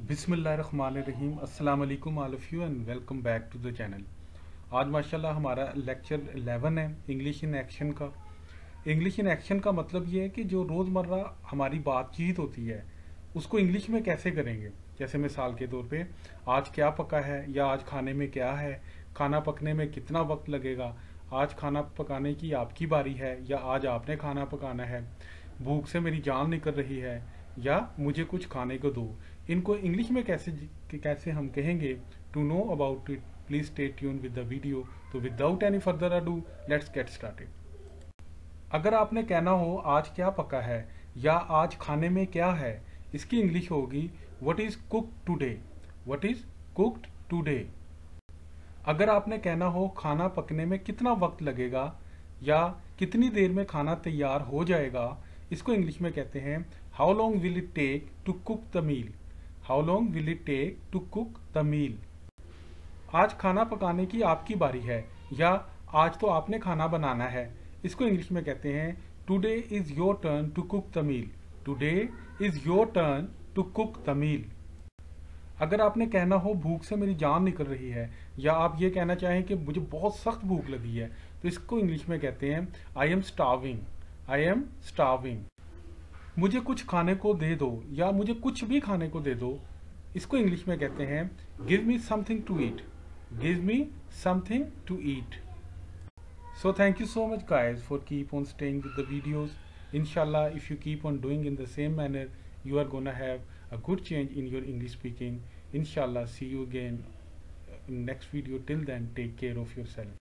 बिस्मिल्लाहिर्रहमानिर्रहीम। अस्सलाम वालेकुम all of you and welcome back to the channel. आज माशाल्लाह हमारा लेक्चर 11 है इंग्लिश इन एक्शन का। इंग्लिश इन एक्शन का मतलब ये है कि जो रोज़मर्रा हमारी बातचीत होती है उसको इंग्लिश में कैसे करेंगे। जैसे मिसाल के तौर पे आज क्या पका है, या आज खाने में क्या है, खाना पकने में कितना वक्त लगेगा, आज खाना पकाने की आपकी बारी है या आज आपने खाना पकाना है, भूख से मेरी जान निकल रही है, या मुझे कुछ खाने को दो। इनको इंग्लिश में कैसे हम कहेंगे। To know about it please stay tune with the video. तो without any further ado let's get started. अगर आपने कहना हो आज क्या पका है या आज खाने में क्या है, इसकी इंग्लिश होगी what is cooked today. What is cooked today. अगर आपने कहना हो खाना पकने में कितना वक्त लगेगा या कितनी देर में खाना तैयार हो जाएगा, इसको इंग्लिश में कहते हैं how long will it take to cook the meal. How long will it take to cook the meal. आज खाना पकाने की आपकी बारी है या आज तो आपने खाना बनाना है, इसको इंग्लिश में कहते हैं today is your turn to cook the meal. Today is your turn to cook the meal. अगर आपने कहना हो भूख से मेरी जान निकल रही है, या आप ये कहना चाहें कि मुझे बहुत सख्त भूख लगी है, तो इसको इंग्लिश में कहते हैं I am starving. I am starving. मुझे कुछ खाने को दे दो या मुझे कुछ भी खाने को दे दो, इसको इंग्लिश में कहते हैं give me something to eat. Give me something to eat. So thank you so much guys for keep on staying with the videos. Inshallah, if you keep on doing in the same manner, you are gonna have a good change in your English speaking. Inshallah, see you again in next video. Till then, take care of yourself.